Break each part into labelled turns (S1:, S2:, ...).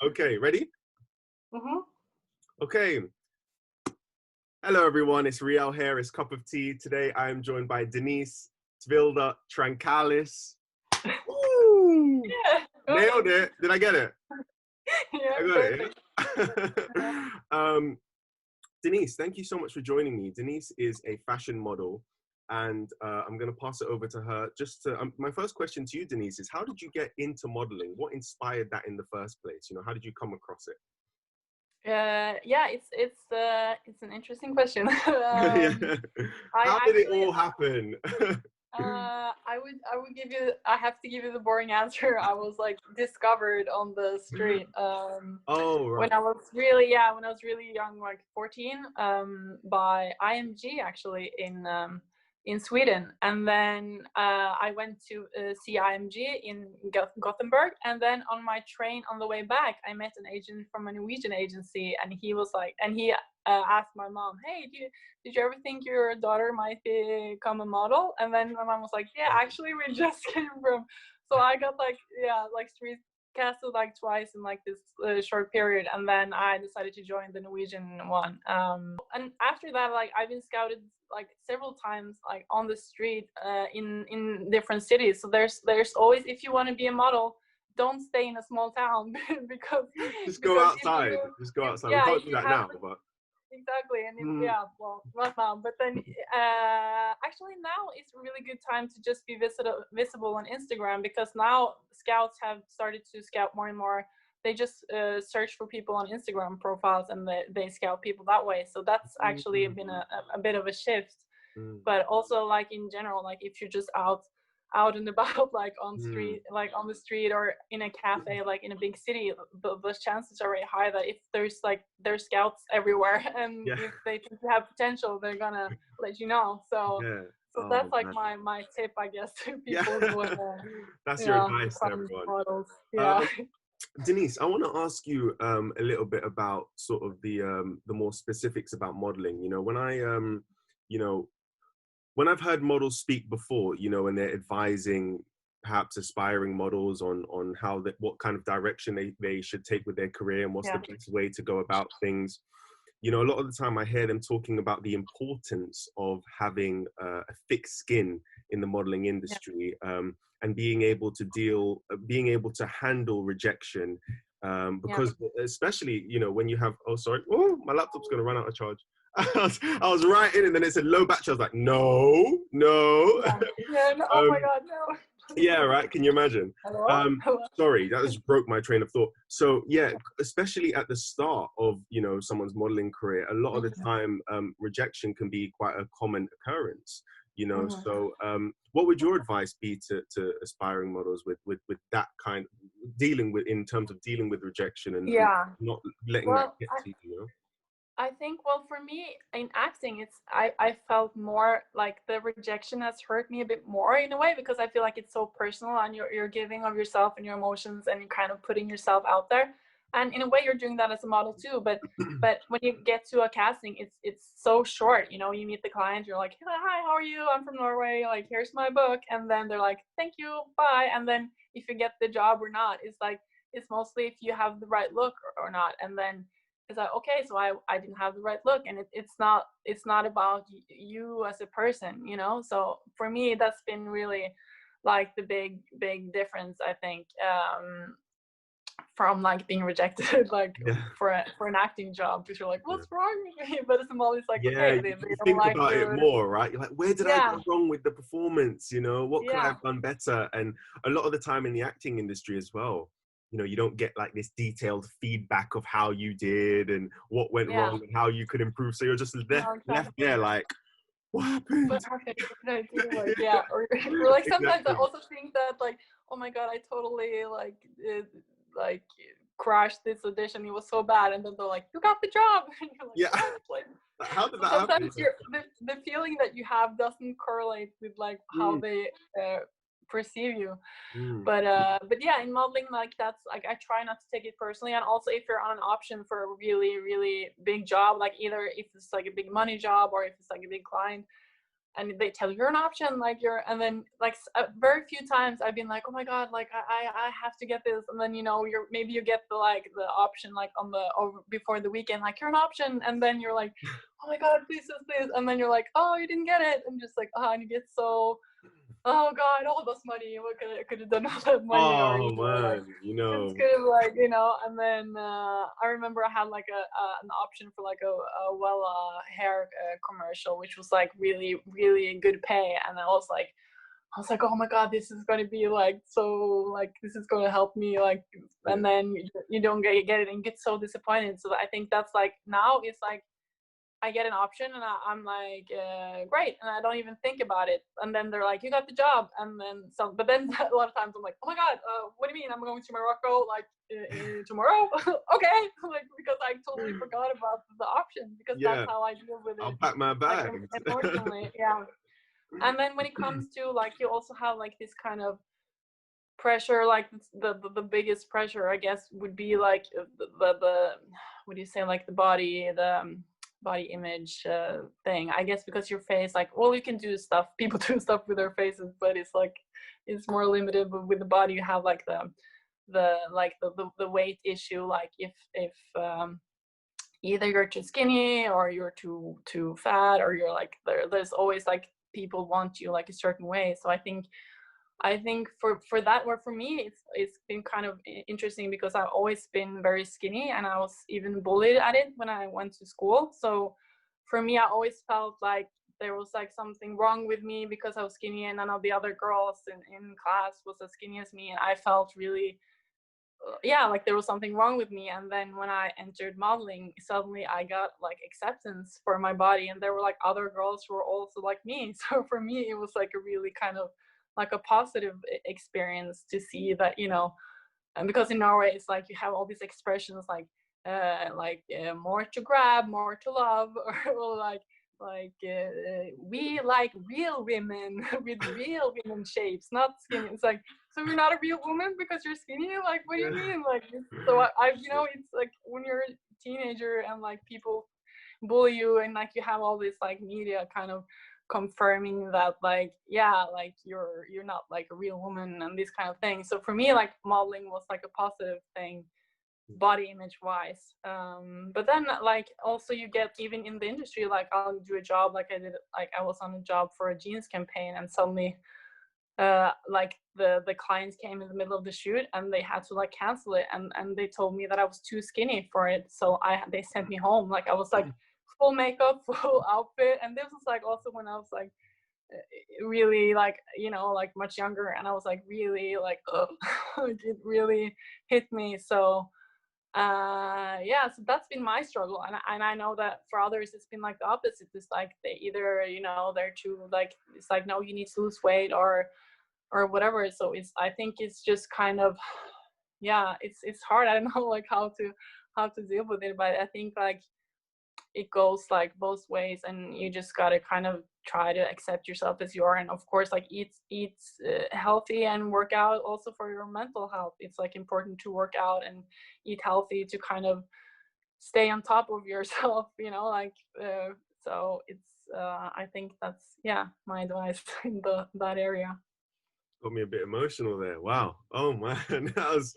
S1: Okay, ready?
S2: Mm-hmm.
S1: Okay. Hello, everyone. It's Riel here. It's Cup of Tea. Today, I am joined by Denise Tvilde Trankalis. Woo!
S2: Yeah.
S1: Nailed it. Did I get it?
S2: Yeah,
S1: I got
S2: perfect.
S1: it. Yeah? Denise, thank you so much for joining me. Denise is a fashion model, and I'm going to pass it over to her. My first question to you, Denise, is how did you get into modeling? What inspired that in the first place? How did you come across it?
S2: Yeah, it's an interesting question.
S1: Yeah.
S2: I
S1: How did it
S2: actually
S1: all happen?
S2: I have to give you the boring answer. I was like discovered on the street
S1: Oh, right.
S2: when I was really young, like 14, by IMG actually in Sweden. And then I went to see IMG in Gothenburg, and then on my train on the way back I met an agent from a Norwegian agency, and he asked my mom, hey, did you ever think your daughter might become a model? And then my mom was like, yeah, actually we just came from. So I got like street casted like twice in like this short period, and then I decided to join the Norwegian one. And after that, like I've been scouted like several times, like on the street in different cities. So there's always, if you want to be a model, don't stay in a small town because
S1: Just go outside. We can't
S2: if
S1: do
S2: you
S1: that
S2: have
S1: now, but
S2: exactly. And
S1: mm,
S2: well, not now, but then actually now it's a really good time to just be visible on Instagram, because now scouts have started to scout more and more. They just search for people on Instagram profiles, and they scout people that way. So that's actually been a bit of a shift. But also, like in general, like if you're just out and about, like on the street or in a cafe, like in a big city, those chances are very high that if there's scouts everywhere, and
S1: yeah,
S2: if they think you have potential, they're gonna let you know. So
S1: yeah.
S2: that's
S1: Oh,
S2: like
S1: man.
S2: my tip, I guess, to
S1: Yeah.
S2: people who want
S1: That's your
S2: to
S1: advice to
S2: become
S1: everyone.
S2: models. Yeah.
S1: Um, Denise, I want to ask you a little bit about sort of the more specifics about modeling. You know, when I've heard models speak before, when they're advising perhaps aspiring models on what kind of direction they should take with their career and what's the best way to go about things. A lot of the time I hear them talking about the importance of having a thick skin in the modeling industry, and being able to handle rejection, because especially, when you have, my laptop's going to run out of charge. I was writing and then it said low battery. I was like, no.
S2: No, oh my God, no.
S1: Yeah, right. Can you imagine?
S2: Hello?
S1: Sorry, that just broke my train of thought. So yeah, especially at the start of someone's modeling career, a lot of the time rejection can be quite a common occurrence. So what would your advice be to aspiring models with that kind of in terms of dealing with rejection and not letting that get to you?
S2: I think, well, for me in acting, I felt more like the rejection has hurt me a bit more in a way, because I feel like it's so personal, and you're giving of yourself and your emotions, and you're kind of putting yourself out there. And in a way, you're doing that as a model too. But when you get to a casting, it's so short. You meet the client, you're like, hi, how are you? I'm from Norway. Like, here's my book, and then they're like, thank you, bye. And then if you get the job or not, it's mostly if you have the right look or not. And then it's like, okay, so I didn't have the right look, and it's not about you as a person, so for me that's been really like the big difference, I think, from like being rejected like for an acting job, because you're like, what's wrong with me? But it's more, it's like, okay, they
S1: You
S2: don't
S1: think
S2: like
S1: about it
S2: your
S1: more, right? You're like, where did I go wrong with the performance? What could I have done better? And a lot of the time in the acting industry as well, you don't get like this detailed feedback of how you did and what went wrong and how you could improve. So you're just left there like, what happened?
S2: What happened? What did I do? Like, yeah, or like sometimes
S1: Exactly.
S2: I also think that like, oh my God, I totally like crashed this audition. It was so bad, and then they're like, you got the job, and you're like,
S1: Yeah.
S2: what? Like,
S1: How did
S2: so
S1: that happen?
S2: sometimes the feeling that you have doesn't correlate with like how they perceive you. But yeah, in modeling, like that's like, I try not to take it personally. And also, if you're on an option for a really really big job, like either if it's like a big money job or if it's like a big client, and they tell you you're an option, like and then like very few times I've been like, oh my god, like I have to get this, and then maybe you get the option like on the before the weekend, like you're an option, and then you're like, oh my god, please, and then you're like, oh, you didn't get it, and just like, and you get so, oh god, all this money, what could have done all that money, or
S1: Oh
S2: like
S1: man,
S2: just could have like and then I remember I had like an option for like a hair commercial, which was like really really good pay, and I was like, oh my god, this is going to be like so, like this is going to help me, like, and then you don't get it and get so disappointed. So I think that's like, now it's like I get an option and I'm like, great, and I don't even think about it. And then they're like, you got the job, and then but then a lot of times I'm like, oh my god, what do you mean I'm going to Morocco like tomorrow? Okay, like, because I totally forgot about the option, because that's how I deal with it.
S1: I'll pack my bag.
S2: Like, emotionally, yeah. And then when it comes to like, you also have like this kind of pressure, like the biggest pressure, I guess, would be like the what do you say, like the body image thing, I guess, because your face, like, well, you can do stuff, people do stuff with their faces, but it's like it's more limited. But with the body you have like the weight issue, like if either you're too skinny or you're too fat, or you're like there's always like people want you like a certain way. So I think for that, or for me, it's been kind of interesting, because I've always been very skinny, and I was even bullied at it when I went to school. So for me, I always felt like there was like something wrong with me because I was skinny, and none of the other girls in class was as skinny as me, and I felt really like there was something wrong with me. And then when I entered modeling, suddenly I got like acceptance for my body, and there were like other girls who were also like me. So for me, it was like a really kind of like a positive experience to see that, and because in Norway it's like you have all these expressions like more to grab, more to love, or we like real women with real women shapes, not skinny. It's like, so you're not a real woman because you're skinny? Like, what do you mean? Like, so I it's like when you're a teenager and like people bully you, and like you have all this like media kind of confirming that like, like you're not like a real woman and this kind of thing. So for me, like modeling was like a positive thing, body image wise. But then like also you get, even in the industry, like I'll do a job, like I was on a job for a jeans campaign, and suddenly like the clients came in the middle of the shoot and they had to like cancel it, and they told me that I was too skinny for it. So they sent me home, like I was like full makeup, full outfit. And this was like also when I was like really like like much younger, and I was like really like like it really hit me. So so that's been my struggle, and I know that for others it's been like the opposite. It's like they either they're too like, it's like, no, you need to lose weight or whatever. So I think it's just kind of it's hard. I don't know like how to deal with it, but I think like it goes like both ways, and you just gotta kind of try to accept yourself as you are, and of course like eat healthy and work out also for your mental health. It's like important to work out and eat healthy to kind of stay on top of yourself, like so it's I think that's my advice in that area.
S1: Got me a bit emotional there. Wow. Oh man, that was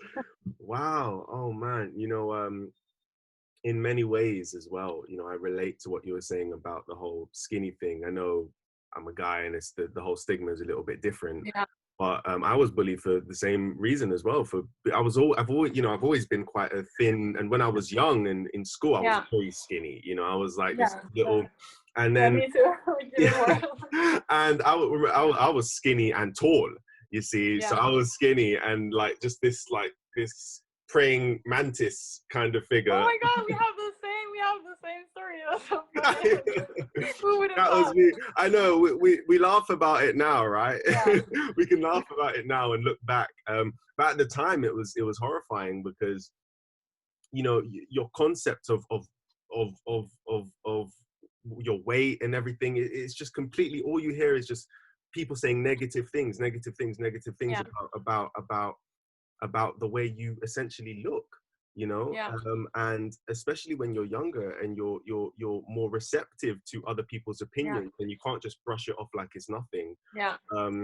S1: wow. Oh man, in many ways as well, I relate to what you were saying about the whole skinny thing. I know I'm a guy, and it's the whole stigma is a little bit different.
S2: Yeah.
S1: But I was bullied for the same reason as well. I've always been quite a thin, and when I was young and in school, I was very skinny. I was like this little, and then
S2: me too.
S1: and I was skinny and tall. You see, so I was skinny and like just this praying mantis kind of figure.
S2: Oh my god, we have the same story. That's so funny. Who would have
S1: That was me. I know we laugh about it now, right?
S2: Yeah.
S1: We can laugh about it now and look back. But at the time it was horrifying, because your concept of your weight and everything, it's just completely, all you hear is just people saying negative things
S2: Yeah.
S1: about the way you essentially look. you know.
S2: Yeah.
S1: And especially when you're younger and you're more receptive to other people's
S2: Yeah.
S1: opinions, and you can't just brush it off like it's nothing.
S2: Yeah.
S1: um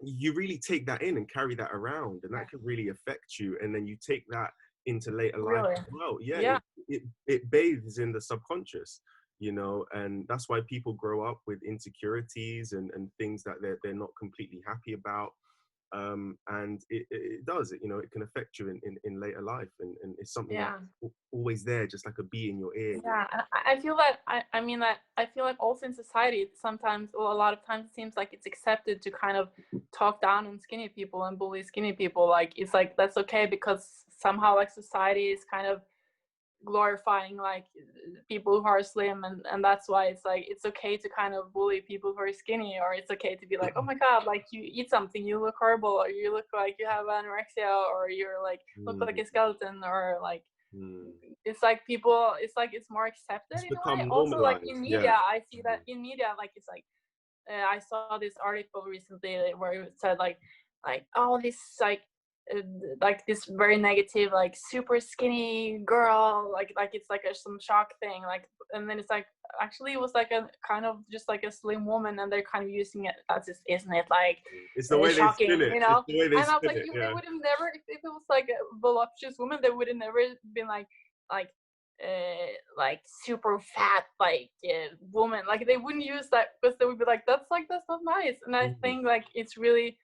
S1: you really take that in and carry that around, and
S2: Yeah.
S1: that can really affect you, and then you take that into later life
S2: Really.
S1: as well. Yeah,
S2: Yeah.
S1: it bathes in the subconscious, you know, and that's why people grow up with insecurities and things that they're not completely happy about. And it does it, you know, it can affect you in later life, and it's something
S2: Yeah.
S1: that's always there, just like a bee in your ear, you know.
S2: Yeah, and I feel that I mean that I feel like also in society sometimes, well, a lot of times it seems like it's accepted to kind of talk down on skinny people and bully skinny people. Like it's like that's okay because somehow like society is kind of glorifying like people who are slim, and that's why it's like it's okay to kind of bully people who are skinny, or it's okay to be like, oh my god, like you eat something, you look horrible, or you look like you have anorexia, or you're like look like
S1: Mm,
S2: a skeleton, or like
S1: mm.
S2: it's like people, it's like it's more accepted
S1: It's
S2: in a way.
S1: become
S2: Also like in
S1: normalized,
S2: media
S1: yeah.
S2: I see that in media, like it's like I saw this article recently where it said like oh this uh, like this very negative like super skinny girl, like it's like some shock thing, like, and then it's like actually it was like a kind of just like a slim woman, and they're kind of using it as this, isn't it like
S1: It's the way they spin
S2: shocking,
S1: it.
S2: you
S1: It's
S2: know?
S1: the way they
S2: And I was
S1: spin
S2: like,
S1: it.
S2: you, they
S1: Yeah.
S2: would have never, if it was like a voluptuous woman, they would have never been like like super fat woman, like they wouldn't use that because they would be like that's not nice. And I
S1: Mhm.
S2: think like it's really,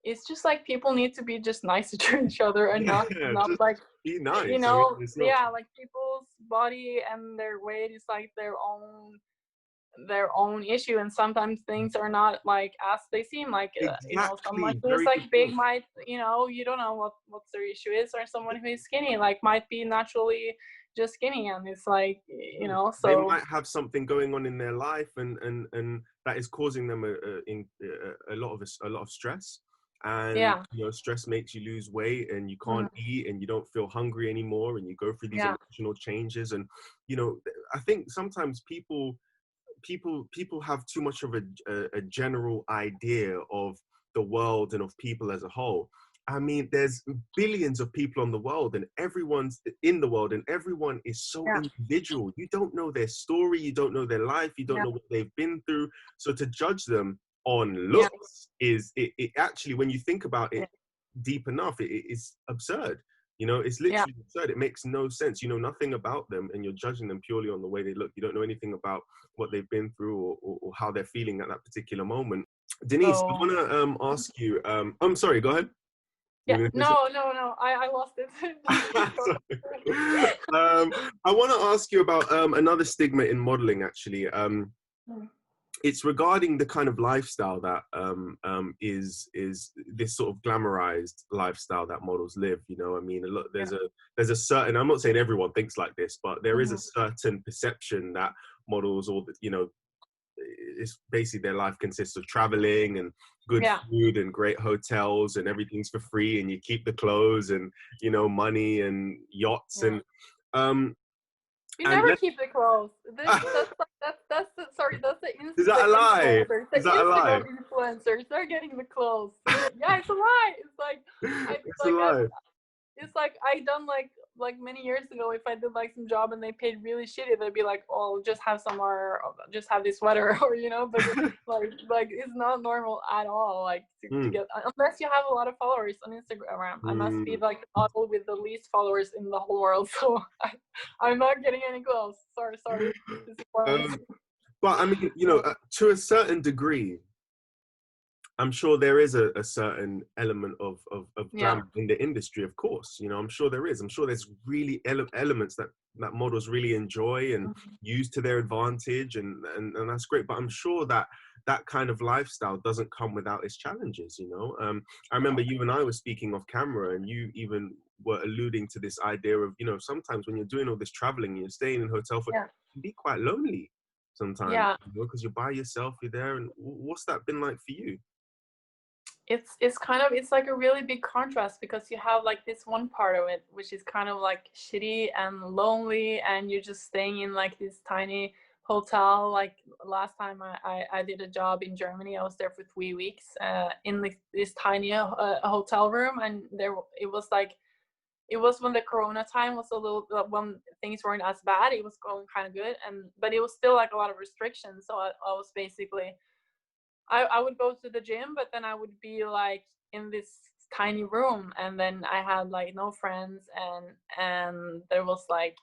S2: it's just like people need to be just nicer to each other and
S1: Yeah.
S2: not
S1: Just
S2: like,
S1: be
S2: you
S1: nice. I mean,
S2: know,
S1: it's not.
S2: yeah, like people's body and their weight is like their own issue, and sometimes things are not like as they seem, like you know, someone
S1: Exactly.
S2: who is
S1: Very good
S2: like big
S1: point.
S2: might, you know, you don't know what their issue is, or someone who is skinny like might be naturally just skinny, and it's like, you
S1: Mm.
S2: know,
S1: They
S2: so
S1: might have something going on in their life, and that is causing them a lot of stress. And
S2: yeah.
S1: you know, stress makes you lose weight, and you can't
S2: Mhm.
S1: eat, and you don't feel hungry anymore, and you go through these
S2: Yeah.
S1: emotional changes. And you know, I think sometimes people have too much of a general idea of the world and of people as a whole. I mean, there's billions of people on the world, and everyone's in the world, and everyone is so
S2: Yeah.
S1: individual. You don't know their story, you don't know their life, you don't
S2: Yeah.
S1: know what they've been through. So to judge them on
S2: Yeah.
S1: looks is it actually, when you think about
S2: Yeah.
S1: it deep enough, it is absurd. You know, it's
S2: Yeah.
S1: literally absurd. It makes no sense. You know nothing about them, and you're judging them purely on the way they look. You don't know anything about what they've been through, or how they're feeling at that particular moment. Denise, I
S2: So
S1: want to ask you. I'm sorry. Go ahead. You
S2: yeah,
S1: gonna say
S2: no, I lost it. Just keep
S1: something?
S2: going.
S1: I want to ask you about another stigma in modeling. Actually, it's regarding the kind of lifestyle that is this sort of glamorized lifestyle that models live. You know, I mean,
S2: Yeah.
S1: there's a certain. I'm not saying everyone thinks like this, but there is a
S2: Mhm.
S1: certain perception that models, or you know, it's basically their life consists of traveling and good
S2: Yeah.
S1: food and great hotels, and everything's for free, and you keep the clothes, and you know, money and yachts
S2: Yeah.
S1: um
S2: You
S1: and
S2: never
S1: let
S2: keep the clothes. That's like that's the, sorry, that's
S1: is
S2: the
S1: that a lie?
S2: influencers, the
S1: Is that a lie?
S2: Instagram influencers. They're getting the clothes. Yeah, it's a lie. It's like I feel
S1: It's a
S2: like
S1: lie.
S2: it's like I done like many years ago, if I did like some job and they paid really shitty, they'd be like, oh, just have some more, just have this sweater, or you know, but like it's not normal at all, like to
S1: Mm,
S2: get, unless you have a lot of followers on Instagram. I must be
S1: mm.
S2: like the model with the least followers in the whole world, so I'm not getting any clothes. Sorry, disappointment.
S1: Um, but I mean, you know, to a certain degree, I'm sure there is a certain element of
S2: Yeah.
S1: glam in the industry, of course. You know, I'm sure there is. I'm sure there's really elements that models really enjoy and
S2: Mhm.
S1: use to their advantage, and that's great. But I'm sure that that kind of lifestyle doesn't come without its challenges. You know, I remember you and I were speaking off camera, and you even were alluding to this idea of, you know, sometimes when you're doing all this traveling and you're staying in a hotel for, it
S2: Yeah.
S1: can be quite lonely sometimes,
S2: Yeah.
S1: you know, because you're by yourself, you're there. And what's that been like for you?
S2: It's kind of, it's like a really big contrast, because you have like this one part of it which is kind of like shitty and lonely, and you're just staying in like this tiny hotel. Like last time I did a job in Germany, I was there for 3 weeks in this tiny hotel room, and there it was like it was when the Corona time was a little, when things weren't as bad, it was going kind of good, but it was still like a lot of restrictions. So I was basically, I would go to the gym, but then I would be like in this tiny room, and then I had like no friends, and there was like,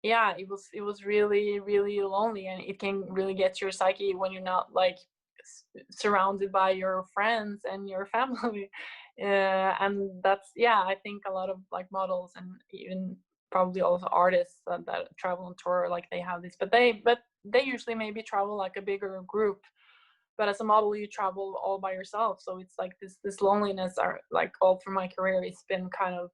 S2: yeah, it was really, really lonely, and it can really get to your psyche when you're not like surrounded by your friends and your family. And that's, yeah, I think a lot of like models and even probably also artists that travel on tour, like they have this, but they usually maybe travel like a bigger group. But as a model, you travel all by yourself, so it's like this loneliness are like all through my career. It's been kind of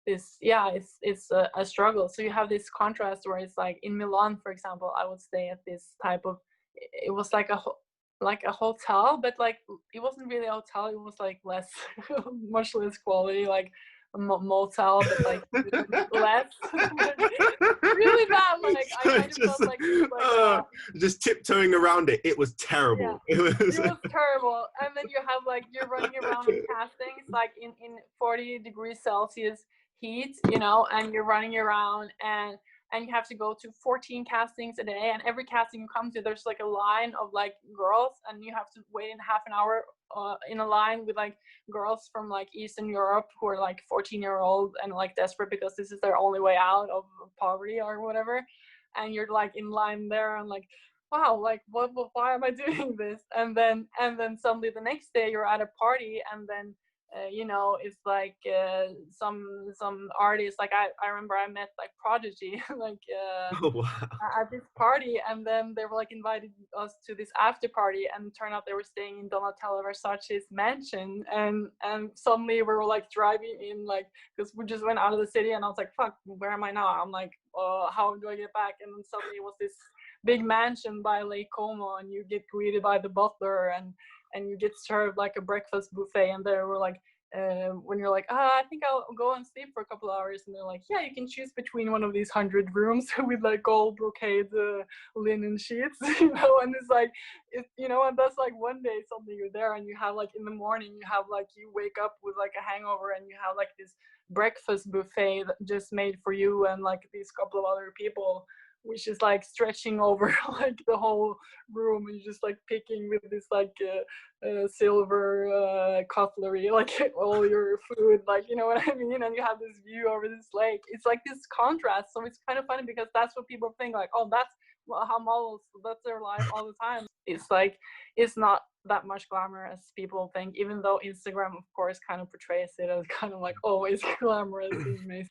S2: this, yeah, it's a struggle. So you have this contrast where it's like in Milan, for example, I would stay at this type of, it was like like a hotel, but like it wasn't really a hotel, it was like less much less quality, like a motel, but like less really bad. Like I kind of
S1: just,
S2: felt like it was like
S1: just tiptoeing around it. It was
S2: yeah,
S1: terrible.
S2: it was terrible. And then you have like, you're running around on castings like in 40 degrees Celsius heat, you know, and you're running around, and you have to go to 14 castings a day, and every casting you come to, there's like a line of like girls, and you have to wait in half an hour in a line with like girls from like Eastern Europe who are like 14-year-old and like desperate because this is their only way out of poverty or whatever. And you're like in line there, and like, wow, like what, why am I doing this? And then suddenly the next day you're at a party, and then you know, it's like some artists, like I remember I met like Prodigy like
S1: Oh, wow.
S2: at this party, and then they were like invited us to this after party, and it turned out they were staying in Donatella Versace's mansion, and suddenly we were like driving in, like, because we just went out of the city, and I was like, fuck, where am I now? I'm like, how do I get back? And then suddenly it was this big mansion by Lake Como, and you get greeted by the butler, and you get served like a breakfast buffet, and they were like, when you're like, I think I'll go and sleep for a couple hours, and they're like, yeah, you can choose between one of these 100 rooms with like gold brocade linen sheets, you know. And it's like, you know, and that's like one day something, you're there, and you have like in the morning, you have like, you wake up with like a hangover, and you have like this breakfast buffet that just made for you and like these couple of other people, which is like stretching over like the whole room, and you're just like picking with this like silver cutlery, like all your food, like, you know what I mean? And you have this view over this lake. It's like this contrast. So it's kind of funny because that's what people think, like, oh, that's how models, that's their life all the time. It's like, it's not that much glamour as people think, even though Instagram, of course, kind of portrays it as kind of like always glamorous and amazing.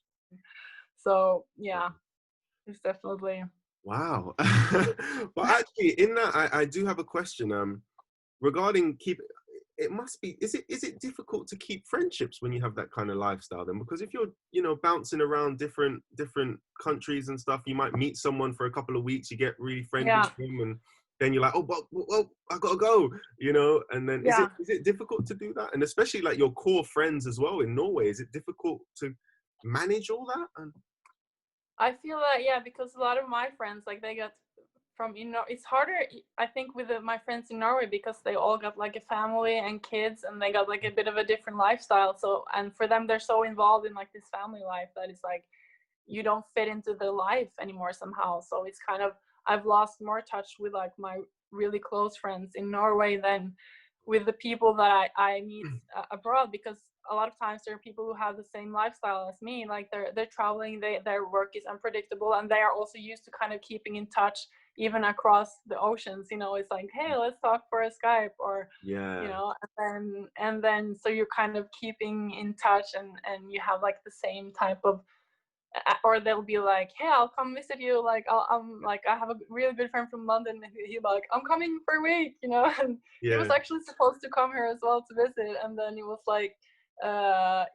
S2: So yeah, it's definitely.
S1: Wow. Well, actually, in that, I do have a question. Regarding it must be. Is it difficult to keep friendships when you have that kind of lifestyle? Then, because if you're, you know, bouncing around different countries and stuff, you might meet someone for a couple of weeks, you get really friendly
S2: Yeah.
S1: with them, and then you're like, oh, well, I gotta go, you know. And then
S2: Yeah.
S1: is it difficult to do that? And especially like your core friends as well in Norway, is it difficult to manage all that? And
S2: I feel that, yeah, because a lot of my friends, like, they got from, you know, it's harder, I think, with my friends in Norway, because they all got like a family and kids, and they got like a bit of a different lifestyle. So, and for them, they're so involved in like this family life that it's like you don't fit into their life anymore somehow. So it's kind of, I've lost more touch with like my really close friends in Norway than with the people that I meet abroad, because a lot of times there are people who have the same lifestyle as me, like they're traveling, their work is unpredictable, and they are also used to kind of keeping in touch even across the oceans. You know, it's like, hey, let's talk for a Skype, or
S1: yeah,
S2: you know, and then so you're kind of keeping in touch, and you have like the same type of, or they'll be like, hey, I'll come visit you, like I'm like, I have a really good friend from London, and he's like, I'm coming for a week, you know. And he was
S1: yeah.
S2: actually supposed to come here as well to visit, and then he was like,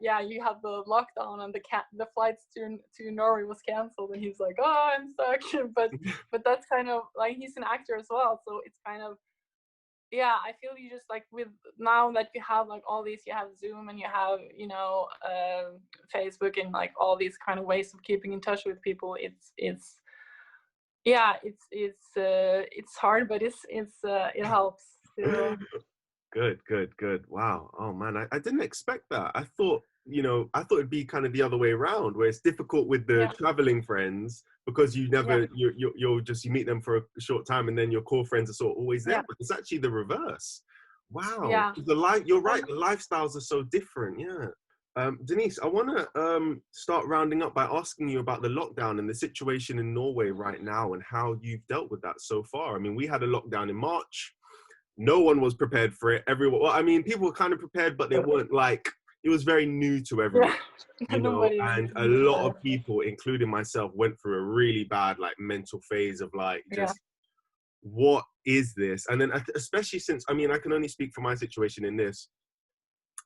S2: yeah, you have the lockdown, and the flights to Norway was canceled, and he's like, oh, I'm stuck. but that's kind of like, he's an actor as well, so it's kind of, yeah, I feel you just like, with now that you have like all these, you have Zoom, and you have, you know, Facebook, and like all these kind of ways of keeping in touch with people, it's yeah, it's hard, but it helps to.
S1: Good. Wow. Oh man, I didn't expect that. I thought you know, I thought it'd be kind of the other way around, where it's difficult with the
S2: Yeah.
S1: traveling friends because you
S2: Yeah.
S1: never, you'll just, you meet them for a short time and then your core friends are sort of always there.
S2: Yeah.
S1: But it's actually the reverse. Wow.
S2: Yeah.
S1: You're right.
S2: And
S1: The lifestyles are so different. Yeah. Denise, I want to start rounding up by asking you about the lockdown and the situation in Norway right now and how you've dealt with that so far. I mean, we had a lockdown in March. No one was prepared for it. Everyone, well, I mean, people were kind of prepared, but they weren't like, it was very new to everyone,
S2: yeah,
S1: you know,
S2: nobody
S1: and a
S2: knew
S1: lot
S2: about
S1: of
S2: it.
S1: people, including myself, went through a really bad, like, mental phase of like,
S2: Yeah.
S1: just, what is this? And then, especially since, I mean, I can only speak for my situation in this.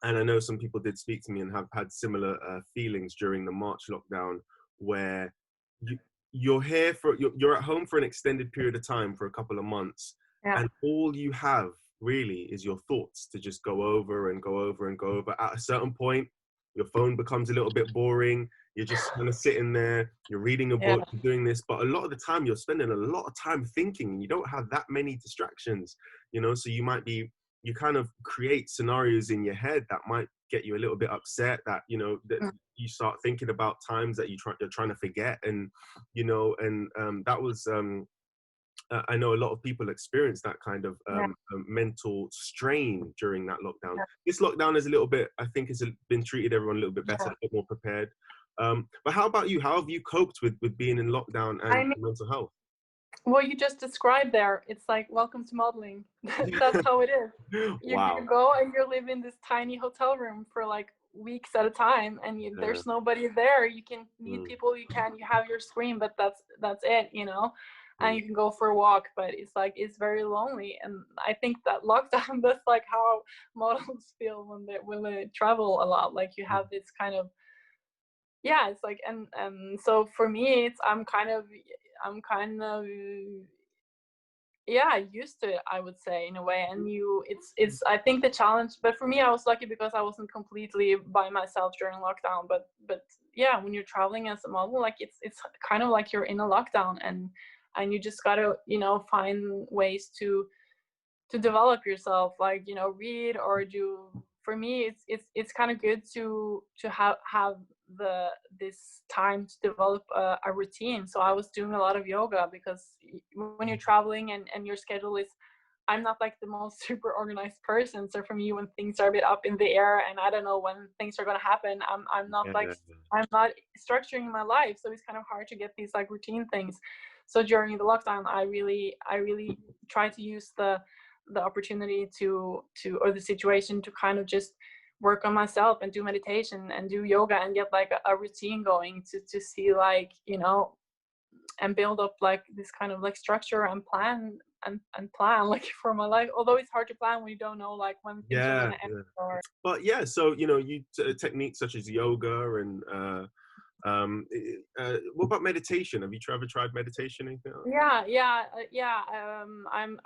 S1: And I know some people did speak to me and have had similar feelings during the March lockdown, where you, you're here for you're at home for an extended period of time for a couple of months,
S2: Yeah.
S1: and all you have really is your thoughts to just go over and go over and go over. At a certain point, your phone becomes a little bit boring. You're just kind of sitting there, you're reading a
S2: Yeah.
S1: book, you're doing this, but a lot of the time you're spending a lot of time thinking, and you don't have that many distractions, you know. So you kind of create scenarios in your head that might get you a little bit upset, that, you know, that
S2: Mm.
S1: you start thinking about times that you're trying to forget. And, you know, and that was I know a lot of people experience that kind of
S2: Yeah.
S1: mental strain during that lockdown.
S2: Yeah.
S1: This lockdown is a little bit, I think, has been treated everyone a little bit better,
S2: Yeah.
S1: a bit more prepared. But how about you? How have you coped with being in lockdown
S2: I
S1: and
S2: mean,
S1: mental health?
S2: what you just described there, it's like welcome to modeling. That's how it is. You
S1: Wow.
S2: go and you live in this tiny hotel room for like weeks at a time, and
S1: Yeah.
S2: there's nobody there. You can meet
S1: Mm,
S2: people, you have your screen, but that's it, you know. And
S1: mm.
S2: you can go for a walk, but it's like it's very lonely. And I think that lockdown, that's like how models feel when they travel a lot. Like you have this kind of, yeah, it's like, and so for me it's I'm kind of yeah, used to it, I would say, in a way. And it's I think the challenge, but for me I was lucky because I wasn't completely by myself during lockdown. But yeah, when you're traveling as a model, like it's kind of like you're in a lockdown, and you just gotta, you know, find ways to develop yourself, like, you know, read or do. For me it's kind of good to have this time to develop a routine. So I was doing a lot of yoga because when you're traveling and your schedule is, I'm not like the most super organized person. So for me, when things are a bit up in the air and I don't know when things are going to happen, I'm not like,
S1: Yeah.
S2: I'm not structuring my life. So it's kind of hard to get these like routine things. So during the lockdown, I really try to use the opportunity to or the situation to kind of just work on myself and do meditation and do yoga and get like a routine going to see, like, you know, and build up like this kind of like structure and plan and plan like for my life, although it's hard to plan when you don't know like when things are going
S1: Yeah,
S2: to end
S1: yeah.
S2: or
S1: But yeah, so, you know, techniques such as yoga and what about meditation? Have you ever tried meditation? Anything like that?
S2: yeah.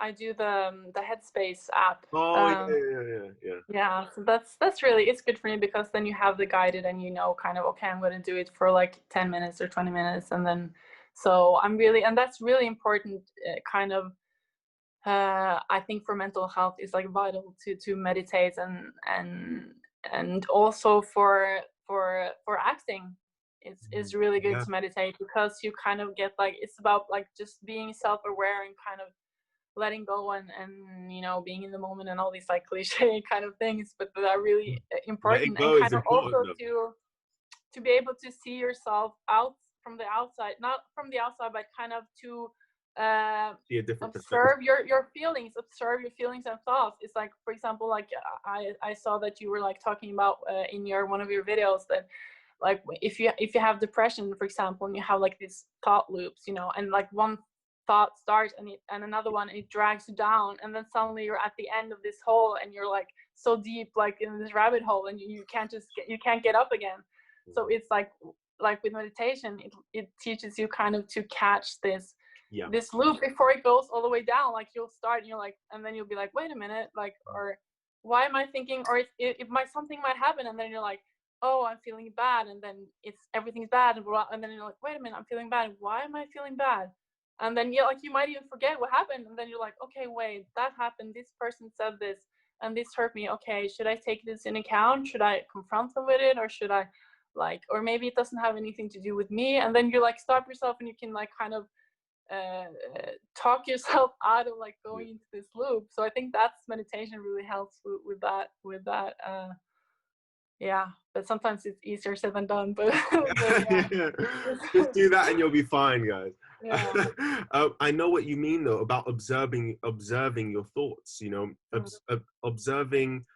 S2: I do the Headspace app.
S1: Oh yeah,
S2: um
S1: yeah, yeah, yeah.
S2: yeah, so that's really, it's good for me because then you have the guided and you know kind of, okay, I'm going to do it for like 10 minutes or 20 minutes, and then so I'm really, and that's really important, kind of, I think for mental health is like vital to meditate, and also for acting is really good
S1: Yeah,
S2: to meditate because you kind of get like, it's about like just being self-aware and kind of letting go and you know, being in the moment and all these like cliche kind of things, but that are really
S1: letting
S2: important, and
S1: go
S2: kind
S1: is
S2: of
S1: important
S2: also
S1: though.
S2: to be able to see yourself out from the outside, not from the outside, but kind of to uh,
S1: See a different perspective.
S2: observe your feelings, observe your feelings and thoughts. It's like, for example, like I saw that you were like talking about in your one of your videos that like if you have depression, for example, and you have like these thought loops, you know, and like one thought starts and another one, it drags you down, and then suddenly you're at the end of this hole and you're like so deep like in this rabbit hole, and you can't just you can't get up again. So it's like with meditation, it teaches you kind of to catch
S1: Yeah.
S2: this loop before it goes all the way down. Like you'll start and you're like, and then you'll be like, wait a minute, like, or why am I thinking, or if something might happen, and then you're like, oh, I'm feeling bad, and then it's everything's bad, and then you're like, wait a minute, I'm feeling bad, why am I feeling bad? And then you like, you might even forget what happened, and then you're like, okay, wait, that happened, this person said this, and this hurt me. Okay, should I take this in account? Should I confront them with it, or should I or maybe it doesn't have anything to do with me? And then you like stop yourself, and you can like kind of talk yourself out of like going into this loop. So I think that's meditation really helps with that. Yeah, but sometimes it's easier said than done. But,
S1: yeah. Just do that and you'll be fine, guys.
S2: Yeah.
S1: I know what you mean though about observing your thoughts. You know, observing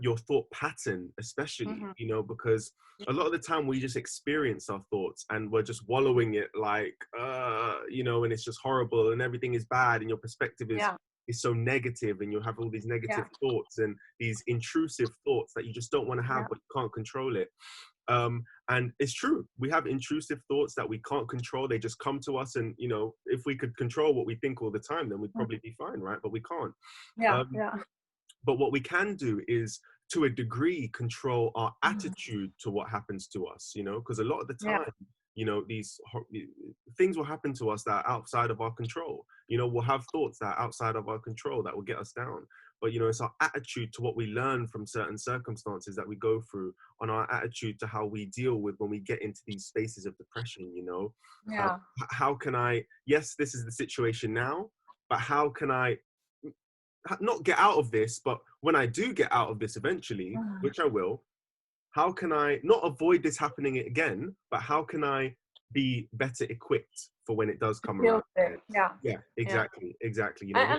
S1: your thought pattern, especially. You know, because a lot of the time we just experience our thoughts and we're just wallowing it like, you know, and it's just horrible and everything is bad and your perspective is so negative, and you'll have all these negative thoughts and these intrusive thoughts that you just don't want to have, but you can't control it. And it's true, we have intrusive thoughts that we can't control. They just come to us, and you know, if we could control what we think all the time, then we'd probably be fine, right? But we can't. But what we can do is, to a degree, control our attitude to what happens to us, you know, because a lot of the time, you know, these things will happen to us that are outside of our control. You know, we'll have thoughts that are outside of our control that will get us down. But, you know, it's our attitude to what we learn from certain circumstances that we go through, on our attitude to how we deal with when we get into these spaces of depression, you know. How can I, yes, this is the situation now, but how can I not get out of this, but when I do get out of this eventually, which I will, how can I not avoid this happening again, but how can I be better equipped for when it does come around? Exactly. You know,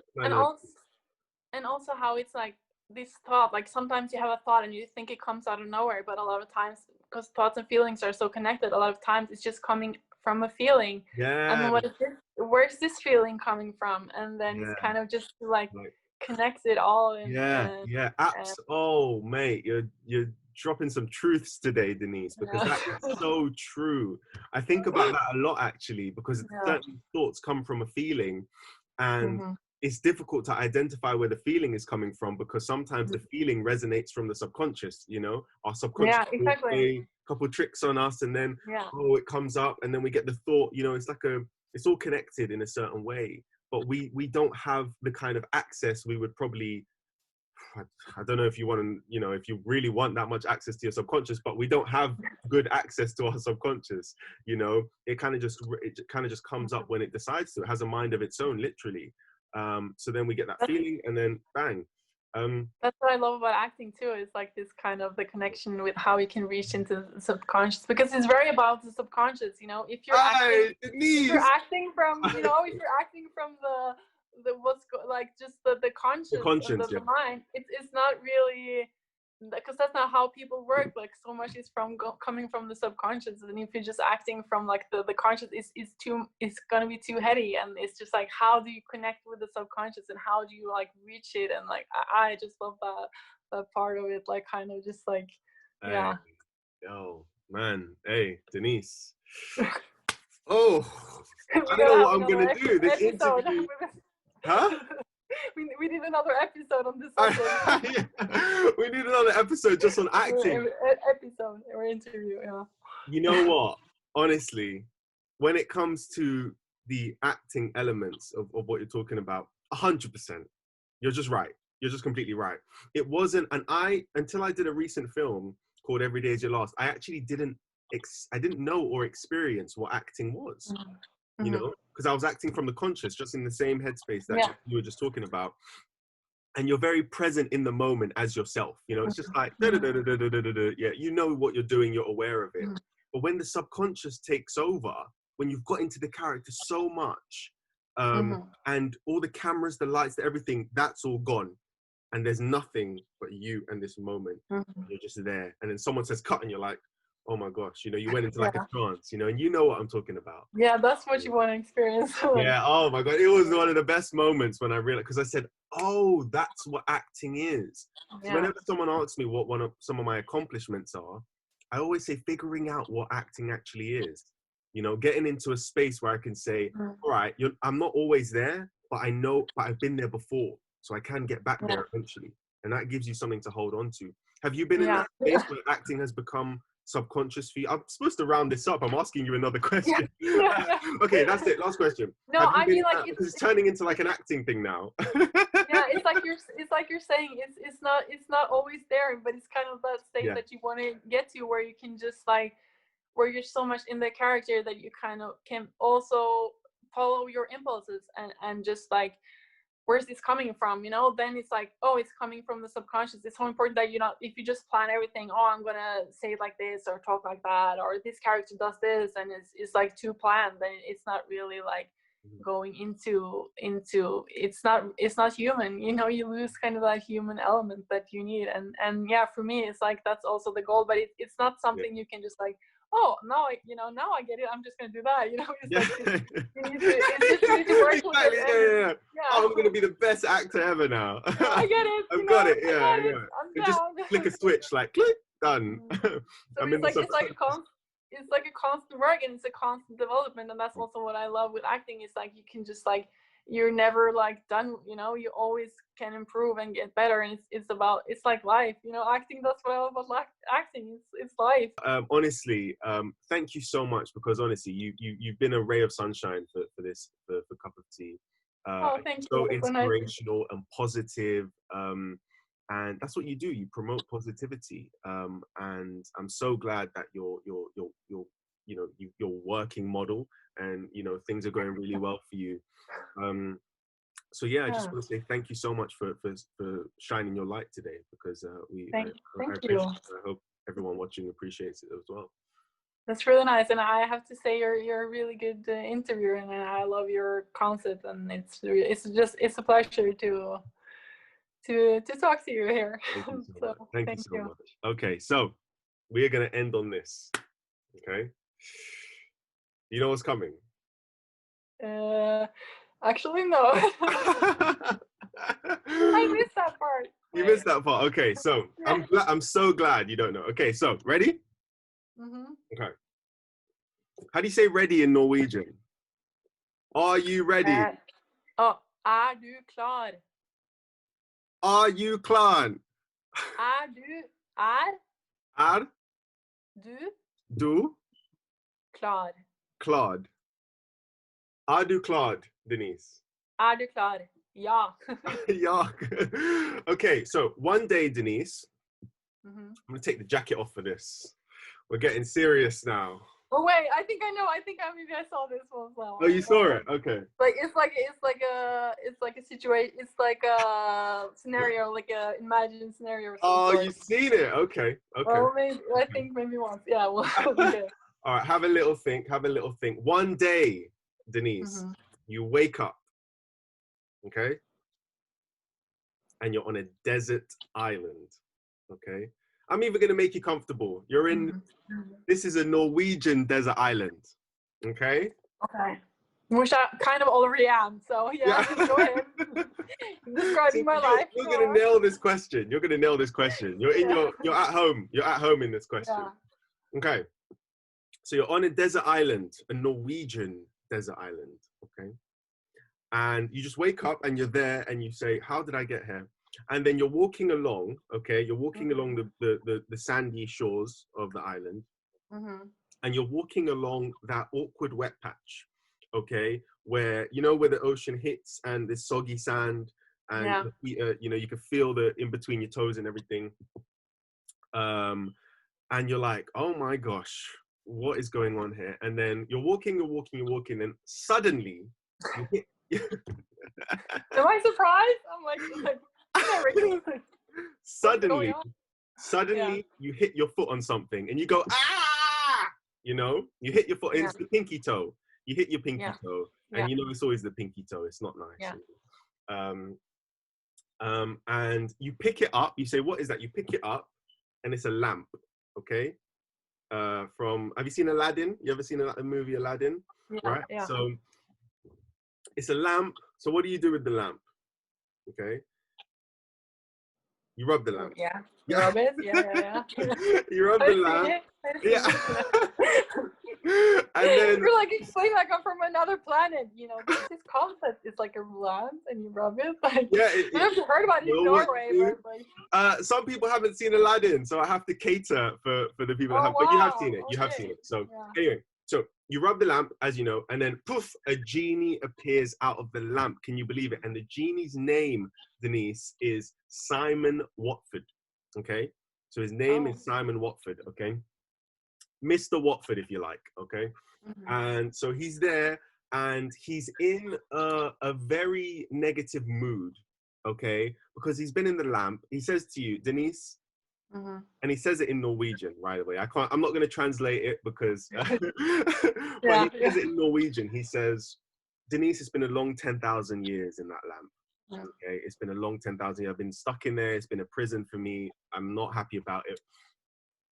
S2: and also how it's like this thought, like sometimes you have a thought and you think it comes out of nowhere, but a lot of times, because thoughts and feelings are so connected, a lot of times it's just coming from a feeling. And then what is this? Where's this feeling coming from? And then it's kind of just like connects it all. And,
S1: oh mate, you're dropping some truths today, Denise, because that is so true. I think about that a lot actually, because certain thoughts come from a feeling, and it's difficult to identify where the feeling is coming from, because sometimes the feeling resonates from the subconscious, you know, our subconscious will play a couple tricks on us, and then it comes up, and then we get the thought, you know, it's like it's all connected in a certain way, but we don't have the kind of access we would probably, I don't know if you want to, you know, if you really want that much access to your subconscious, but we don't have good access to our subconscious, you know. It kind of just comes up when it decides to. It has a mind of its own, literally. So then we get that feeling, and then bang.
S2: That's what I love about acting too, is like this kind of the connection with how you can reach into the subconscious, because it's very about the subconscious, you know. If you're acting from, you know, if you're acting from the just the conscious, the mind, it's not really, because that's not how people work. Like so much is coming from the subconscious, and if you're just acting from like the conscious, it's gonna be too heady. And it's just like, how do you connect with the subconscious, and how do you like reach it? And like I just love that part of it, like kind of just like
S1: oh man, hey Denise. Oh, I don't know what I'm gonna do. This interview, huh?
S2: We need another episode on this subject.
S1: We need another episode just on acting.
S2: Episode or interview,
S1: You know what? Honestly, when it comes to the acting elements of what you're talking about, 100%. You're just right. You're just completely right. It wasn't, until I did a recent film called Every Day Is Your Last, I actually didn't know or experience what acting was. You know, because I was acting from the conscious, just in the same headspace that you were just talking about. And you're very present in the moment as yourself. You know, it's just like, you know what you're doing, you're aware of it. But when the subconscious takes over, when you've got into the character so much, and all the cameras, the lights, everything, that's all gone. And there's nothing but you and this moment. You're just there. And then someone says cut, and you're like, oh my gosh, you know, you went into like a trance, you know, and you know what I'm talking about.
S2: Yeah, that's what you want to experience.
S1: Yeah, oh my God, it was one of the best moments when I realized, because I said, oh, that's what acting is. So whenever someone asks me what some of my accomplishments are, I always say figuring out what acting actually is. You know, getting into a space where I can say, all right, I'm not always there, but I know, but I've been there before, so I can get back there eventually. And that gives you something to hold on to. Have you been in that space where acting has become subconscious for you? I'm supposed to round this up. I'm asking you another question. Okay, that's it. Last question.
S2: No, I mean, like,
S1: because it's turning into like an acting thing now.
S2: Yeah, it's like you're saying, it's not always there, but it's kind of that state that you want to get to, where you can just like, where you're so much in the character that you kind of can also follow your impulses and just like, where's this coming from, you know? Then it's like, oh, it's coming from the subconscious. It's so important that, you know, if you just plan everything, oh, I'm gonna say it like this or talk like that, or this character does this, and it's like too planned, then it's not really like going into it's not human, you know. You lose kind of that human element that you need, and yeah, for me it's like that's also the goal, but it's not something you can just like, oh, now I get it, I'm just gonna do that, you know. It's like you need to work with it.
S1: Oh, I'm gonna be the best actor ever now.
S2: I get it.
S1: I've got it. Yeah.
S2: I'm
S1: just
S2: down.
S1: flick a switch, like click, done.
S2: So it's like a constant work, and it's a constant development, and that's also what I love with acting. It's like you can just like, you're never like done, you know. You always can improve and get better, and it's like life, you know. Acting, that's what I love about acting. It's life.
S1: Honestly, thank you so much, because honestly, you've been a ray of sunshine for Cup of Tea.
S2: Thank you.
S1: So inspirational and positive, and that's what you do. You promote positivity, and I'm so glad that you're working model, and you know things are going really well for you. So yeah, I just want to say thank you so much for shining your light today, because
S2: thank you.
S1: I hope everyone watching appreciates it as well.
S2: That's really nice, and I have to say you're a really good interviewer, and I love your concept, and it's a pleasure to talk to you here.
S1: Thank you so much. Okay, so we are going to end on this. Okay, you know what's coming?
S2: Actually, no. I missed that part.
S1: You missed that part. Okay, so I'm so glad you don't know. Okay, so ready? Okay. How do you say ready in Norwegian? Are you ready?
S2: Er du klar?
S1: Are you klar?
S2: Er
S1: du
S2: klar?
S1: klar? Are du klar, Denise?
S2: Er du klar? Ja.
S1: Yeah. Okay, so one day, Denise, I'm going to take the jacket off for this. We're getting serious now.
S2: Oh wait, I think I know. Maybe I saw this one as well.
S1: Oh, you saw it? Okay.
S2: It's like a situation. It's like a scenario, like a imagined scenario. Or
S1: Oh, you've seen it? Okay.
S2: Well, I think maybe once. Yeah. Well. Okay.
S1: All right. Have a little think. One day, Denise, you wake up. Okay. And you're on a desert island. Okay. I'm even going to make you comfortable. You're in, this is a Norwegian desert island. Okay?
S2: Okay. Which I kind of already am. So, yeah. Go ahead. Describing my life.
S1: You're going to nail this question. You're at home. You're at home in this question. Yeah. Okay. So you're on a desert island, a Norwegian desert island. Okay? And you just wake up and you're there and you say, how did I get here? And then you're walking along, okay? You're walking along the sandy shores of the island. And you're walking along that awkward wet patch, okay? Where, you know, where the ocean hits and the soggy sand and, you know, you can feel the in between your toes and everything. And you're like, oh my gosh, what is going on here? And then you're walking, and suddenly you hit...
S2: Am I surprised? I'm like
S1: suddenly you hit your foot on something and you go, ah, you know, you hit your foot, it's the pinky toe, you hit your pinky toe, and you know it's always the pinky toe, it's not nice. And you pick it up, you say, what is that? You pick it up and it's a lamp. Okay, from, have you seen Aladdin? You ever seen a movie Aladdin? Right. So it's a lamp. So what do you do with the lamp? Okay, you rub the lamp.
S2: Yeah. You rub it? Yeah.
S1: You rub the lamp. Yeah. And then
S2: you're like explaining like I'm from another planet, you know. This concept is like a lamp and you rub it. Like, I've heard about it in Norway, but like
S1: some people haven't seen Aladdin, so I have to cater for the people that have, but you have seen it. You have seen it. So anyway, So you rub the lamp, as you know, and then poof, a genie appears out of the lamp. Can you believe it? And the genie's name, Denise, is Simon Watford. Okay, so his name is Simon Watford. Okay, Mr. Watford, if you like. Okay, and so he's there, and he's in a very negative mood. Okay, because he's been in the lamp. He says to you, Denise. And he says it in Norwegian right away. I'm not going to translate it because, but he says it in Norwegian. He says, Denise, it's been a long 10,000 years in that lamp. Okay, it's been a long 10,000 years. I've been stuck in there. It's been a prison for me. I'm not happy about it.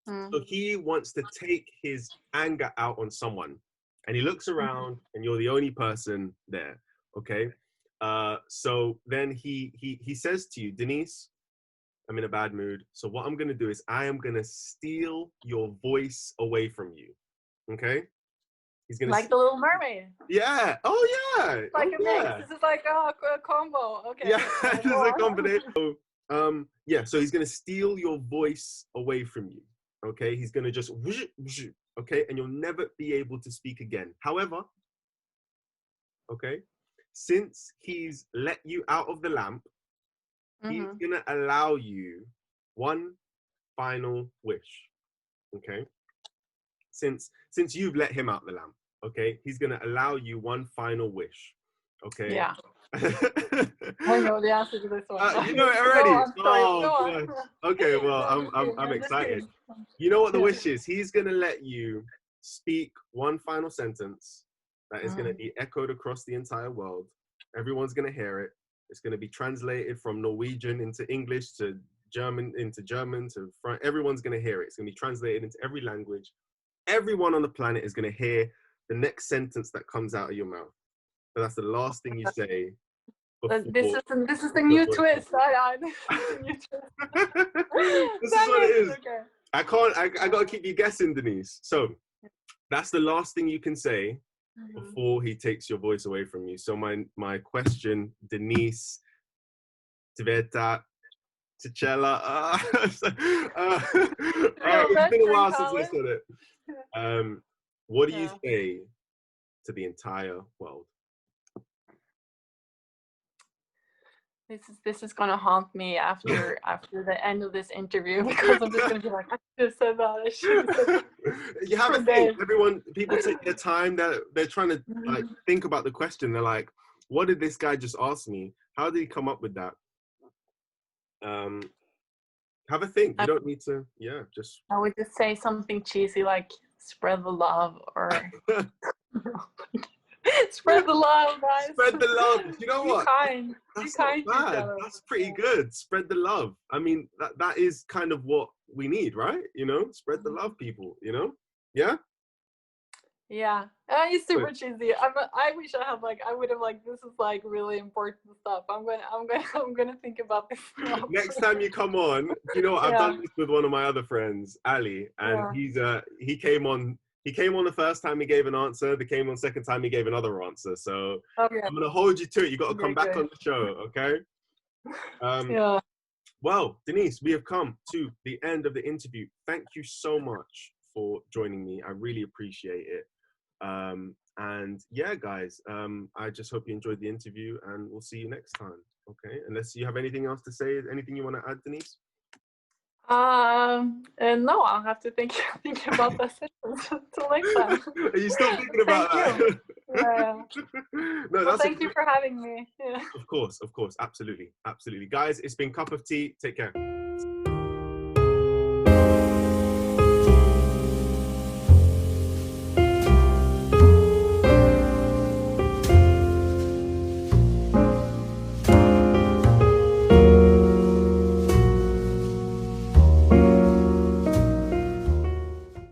S1: So he wants to take his anger out on someone, and he looks around, and you're the only person there. Okay, so then he says to you, Denise, I'm in a bad mood. So what I'm going to do is I am going to steal your voice away from you. Okay? He's going to
S2: like the Little Mermaid.
S1: Yeah. Oh, yeah.
S2: Like
S1: a
S2: mix. This is like a combo. Okay.
S1: Yeah, this is a combination. So, so he's going to steal your voice away from you. Okay? He's going to just, okay? And you'll never be able to speak again. However, okay, since he's let you out of the lamp, he's gonna allow you one final wish. Okay. Since you've let him out the lamp, okay, he's gonna allow you one final wish. Okay.
S2: Yeah. I know the answer to this one.
S1: You know it already. Gosh. Okay, well, I'm excited. You know what the wish is? He's gonna let you speak one final sentence that is gonna be echoed across the entire world. Everyone's gonna hear it. It's going to be translated from Norwegian into English to German to French. Everyone's going to hear it. It's going to be translated into every language. Everyone on the planet is going to hear the next sentence that comes out of your mouth. So that's the last thing you say.
S2: This is the new twist.
S1: This is what it is. Okay. I got to keep you guessing, Denise. So that's the last thing you can say before he takes your voice away from you. So my question, Denise Tvilde Trankalis. It's been a while since I said it. What do you say to the entire world?
S2: This is gonna haunt me after the end of this interview, because I'm just gonna be like, I should have said that. I should have said that.
S1: You have a think. People take their time. They're trying to like think about the question. They're like, what did this guy just ask me? How did he come up with that? Have a think. You don't need to. Yeah, just.
S2: I would just say something cheesy like "spread the love" or. Spread the love, guys.
S1: Spread the love. You know what?
S2: Kind.
S1: That's not bad. That's pretty good. Spread the love. I mean, that is kind of what we need, right? You know, spread the love, people. You know, yeah.
S2: Yeah, it's super cheesy. I wish I would have this is like really important stuff. I'm gonna think about this.
S1: Next time you come on, you know what? I've done this with one of my other friends, Ali, and he came on. He came on the first time, he gave an answer. He came on the second time, he gave another answer. So I'm going to hold you to it. You got to come back on the show, okay? Well, Denise, we have come to the end of the interview. Thank you so much for joining me. I really appreciate it. And yeah, guys, I just hope you enjoyed the interview, and we'll see you next time, okay? Unless you have anything else to say, anything you want to add, Denise?
S2: No, I'll have to think about that sentence until next time.
S1: Are you still thinking about that?
S2: No, thank you for having me. Yeah.
S1: Of course, absolutely. Guys, it's been Cup of Tea. Take care.